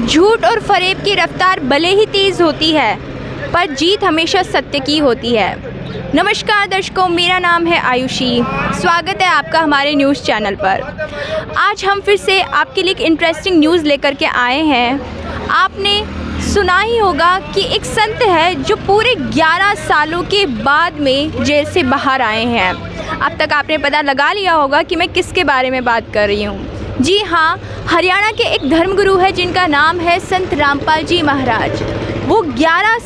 झूठ और फरेब की रफ्तार भले ही तेज़ होती है, पर जीत हमेशा सत्य की होती है। नमस्कार दर्शकों, मेरा नाम है आयुषी। स्वागत है आपका हमारे न्यूज़ चैनल पर। आज हम फिर से आपके लिए एक इंटरेस्टिंग न्यूज़ लेकर के आए हैं। आपने सुना ही होगा कि एक संत है जो पूरे 11 सालों के बाद में जेल से बाहर आए हैं। अब तक आपने पता लगा लिया होगा कि मैं किसके बारे में बात कर रही हूँ। जी हाँ, हरियाणा के एक धर्मगुरु है जिनका नाम है संत रामपाल जी महाराज। वो 11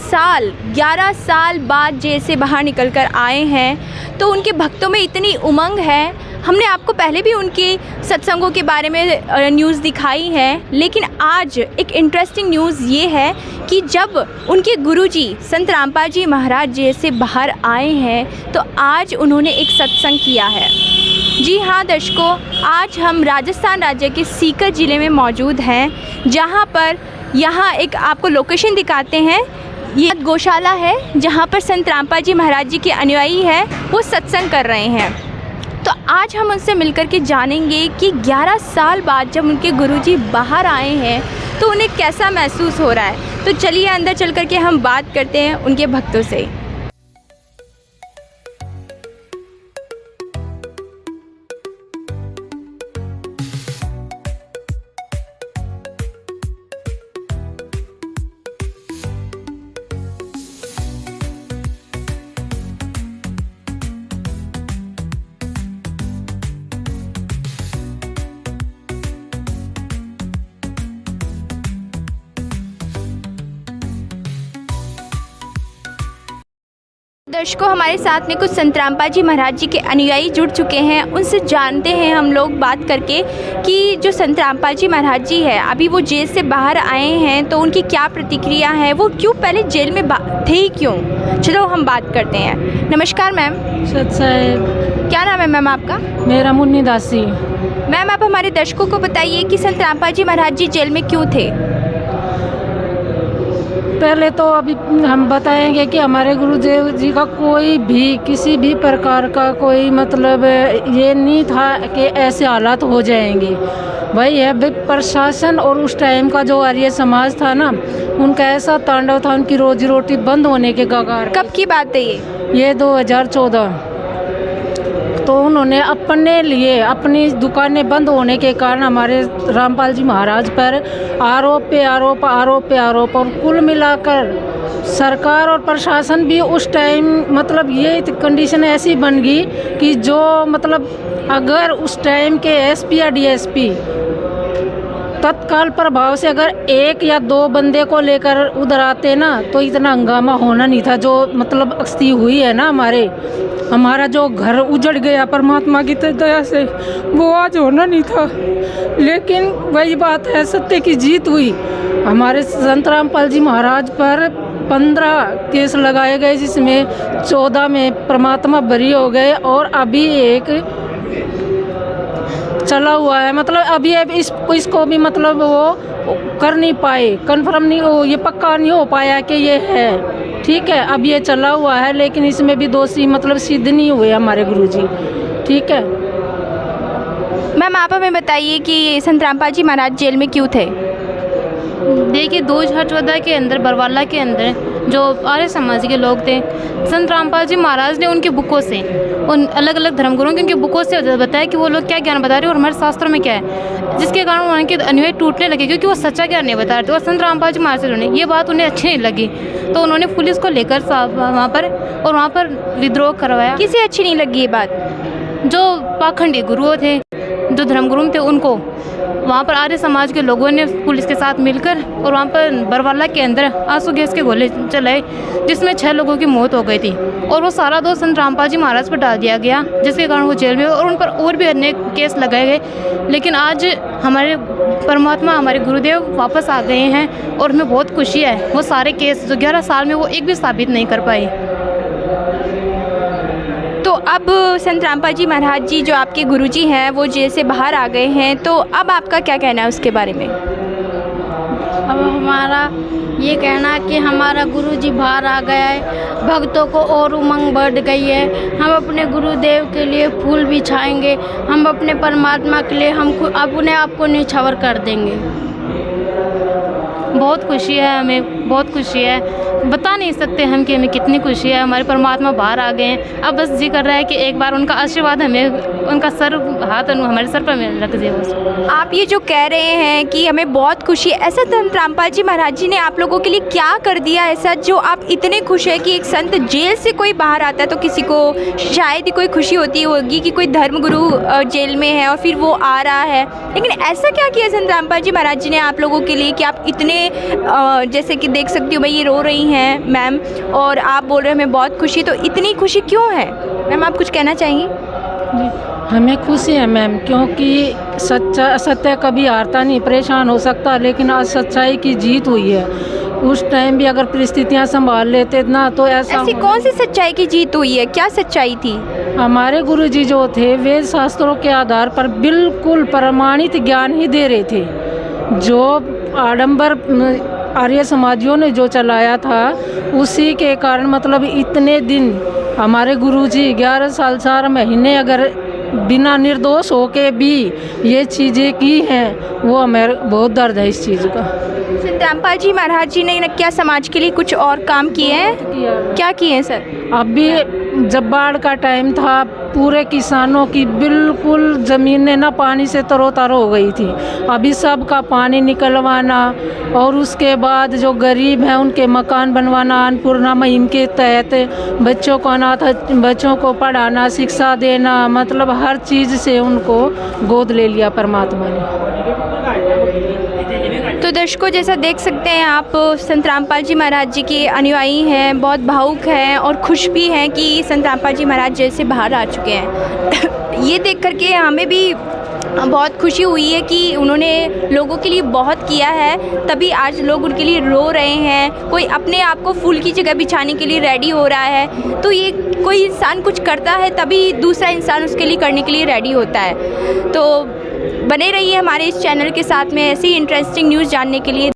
साल बाद जेल से बाहर निकल कर आए हैं। तो उनके भक्तों में इतनी उमंग है। हमने आपको पहले भी उनके सत्संगों के बारे में न्यूज़ दिखाई है, लेकिन आज एक इंटरेस्टिंग न्यूज़ ये है कि जब उनके गुरुजी संत रामपाल जी महाराज जेल से बाहर आए हैं तो आज उन्होंने एक सत्संग किया है। जी हाँ दर्शकों, आज हम राजस्थान राज्य के सीकर ज़िले में मौजूद हैं, जहाँ पर यहाँ एक आपको लोकेशन दिखाते हैं। ये गौशाला है जहाँ पर संत रामपाल जी महाराज जी के अनुयायी है वो सत्संग कर रहे हैं। तो आज हम उनसे मिलकर के जानेंगे कि 11 साल बाद जब उनके गुरुजी बाहर आए हैं तो उन्हें कैसा महसूस हो रहा है। तो चलिए अंदर चल कर के हम बात करते हैं उनके भक्तों से। दर्शकों, हमारे साथ में कुछ संत रामपाल जी महाराज जी के अनुयायी जुड़ चुके हैं। उनसे जानते हैं हम लोग बात करके कि जो संत रामपाल जी महाराज जी है अभी वो जेल से बाहर आए हैं तो उनकी क्या प्रतिक्रिया है, वो क्यों पहले जेल में थे ही क्यों। चलो हम बात करते हैं। नमस्कार मैम। सत साहेब। क्या नाम है मैम आपका? मेरा मुन्नी दासी। मैम आप हमारे दर्शकों को बताइए कि संत रामपाल जी महाराज जी जेल में क्यों थे। पहले तो अभी हम बताएंगे कि हमारे गुरुदेव जी का कोई भी किसी भी प्रकार का कोई मतलब ये नहीं था कि ऐसे हालात हो जाएंगे। भाई है प्रशासन और उस टाइम का जो आर्य समाज था ना, उनका ऐसा तांडव था, उनकी रोजी रोटी बंद होने के कगार। कब की बात है ये 2014। तो उन्होंने अपने लिए अपनी दुकानें बंद होने के कारण हमारे रामपाल जी महाराज पर आरोप पे आरोप और कुल मिलाकर सरकार और प्रशासन भी उस टाइम मतलब ये कंडीशन ऐसी बन गई कि जो मतलब अगर उस टाइम के एसपी या डीएसपी तत्काल प्रभाव से अगर 1 या 2 बंदे को लेकर उधर आते ना तो इतना हंगामा होना नहीं था। जो मतलब अक्ति हुई है ना, हमारा जो घर उजड़ गया परमात्मा की दया से, वो आज होना नहीं था। लेकिन वही बात है, सत्य की जीत हुई। हमारे संत रामपाल जी महाराज पर 15 केस लगाए गए, जिसमें 14 में परमात्मा बरी हो गए और अभी एक चला हुआ है। मतलब अभी इसको भी मतलब वो कर नहीं पाए, कन्फर्म नहीं हो, ये पक्का नहीं हो पाया कि ये है। ठीक है, अब ये चला हुआ है, लेकिन इसमें भी दोषी मतलब सिद्ध नहीं हुए हमारे गुरुजी। ठीक है मैम, आप हमें बताइए कि संत रामपाल जी महाराज जेल में क्यों थे। देखिए 2014 के अंदर बरवाला के अंदर जो आर्य समाज के लोग थे, संत रामपाल जी महाराज ने उनके बुकों से, उन अलग अलग धर्मगुरुओं के उनके बुकों से बताया कि वो लोग क्या ज्ञान बता रहे हैं और हमारे शास्त्रों में क्या है, जिसके कारण उनके अनुयायी टूटने लगे क्योंकि वो सच्चा ज्ञान नहीं बता रहे थे। और संत रामपाल जी महाराज ने ये बात उन्हें अच्छी नहीं लगी, तो उन्होंने पुलिस को लेकर वहाँ पर विद्रोह करवाया। किसे अच्छी नहीं लगी ये बात? जो पाखंडी गुरुओं थे, जो धर्मगुरु थे, उनको वहाँ पर आर्य समाज के लोगों ने पुलिस के साथ मिलकर और वहाँ पर बरवाला के अंदर आंसू गैस के गोले चलाए, जिसमें 6 लोगों की मौत हो गई थी। और वो सारा दोष संत रामपाल जी महाराज पर डाल दिया गया, जिसके कारण वो जेल में, और उन पर और भी अनेक केस लगाए गए। लेकिन आज हमारे परमात्मा, हमारे गुरुदेव वापस आ गए हैं और हमें बहुत खुशी है। वो सारे केस जो 11 साल में वो एक भी साबित नहीं कर पाए। तो अब संत रामपाल जी महाराज जी जो आपके गुरुजी हैं वो जेल से बाहर आ गए हैं, तो अब आपका क्या कहना है उसके बारे में? अब हमारा ये कहना कि हमारा गुरुजी बाहर आ गया है, भक्तों को और उमंग बढ़ गई है। हम अपने गुरुदेव के लिए फूल बिछाएंगे, हम अपने परमात्मा के लिए हम अपने आप को निछावर कर देंगे। बहुत खुशी है, हमें बहुत खुशी है, बता नहीं सकते हम कि हमें कितनी खुशी है। हमारे परमात्मा बाहर आ गए हैं, अब बस जी कर रहा है कि एक बार उनका आशीर्वाद हमें, उनका हाथ हमारे सर पर रख दे बस। आप ये जो कह रहे हैं कि हमें बहुत खुशी है, ऐसा संत रामपाल जी महाराज जी ने आप लोगों के लिए क्या कर दिया ऐसा जो आप इतने खुश है कि एक संत जेल से कोई बाहर आता है तो किसी को शायद ही कोई खुशी होती होगी कि कोई धर्मगुरु जेल में है और फिर वो आ रहा है, लेकिन ऐसा क्या किया संत रामपाल जी महाराज जी ने आप लोगों के लिए कि आप इतने जैसे कि देख सकती हूँ मैं, ये रो रही हैं मैम और आप बोल रहे हैं हमें बहुत खुशी, तो इतनी खुशी क्यों है मैम, आप कुछ कहना चाहेंगी? जी, हमें खुशी है मैम, क्योंकि सत्य कभी हारता नहीं, परेशान हो सकता, लेकिन आज सच्चाई की जीत हुई है। उस टाइम भी अगर परिस्थितियां संभाल लेते ना तो ऐसी कौन सी सच्चाई की जीत हुई है, क्या सच्चाई थी? हमारे गुरुजी जो थे वेद शास्त्रों के आधार पर बिल्कुल प्रमाणित ज्ञान ही दे रहे थे। जो आडंबर आर्य समाजियों ने जो चलाया था उसी के कारण मतलब इतने दिन हमारे गुरुजी 11 साल 4 महीने अगर बिना निर्दोष होके भी ये चीज़ें की हैं, वो हमें बहुत दर्द है इस चीज़ का। संत रामपाल जी महाराज जी ने क्या समाज के लिए कुछ और काम किए हैं? क्या किए हैं सर? अभी जब बाढ़ का टाइम था, पूरे किसानों की बिल्कुल ज़मीनें ना पानी से तरोतारो हो गई थी। अभी सबका पानी निकलवाना और उसके बाद जो गरीब हैं उनके मकान बनवाना, अन्नपूर्णा मुहिम के तहत बच्चों को अनाथ बच्चों को पढ़ाना, शिक्षा देना, मतलब हर चीज़ से उनको गोद ले लिया परमात्मा ने। तो दर्शकों, जैसा देख सकते हैं आप, संत रामपाल जी महाराज जी के अनुयायी हैं, बहुत भावुक हैं और खुश भी हैं कि संत रामपाल जी महाराज जेल से बाहर आ चुके हैं। ये देख करके हमें भी बहुत खुशी हुई है कि उन्होंने लोगों के लिए बहुत किया है, तभी आज लोग उनके लिए रो रहे हैं। कोई अपने आप को फूल की जगह बिछाने के लिए रेडी हो रहा है, तो ये कोई इंसान कुछ करता है तभी दूसरा इंसान उसके लिए करने के लिए रेडी होता है। तो बने रहिए हमारे इस चैनल के साथ में ऐसी इंटरेस्टिंग न्यूज़ जानने के लिए।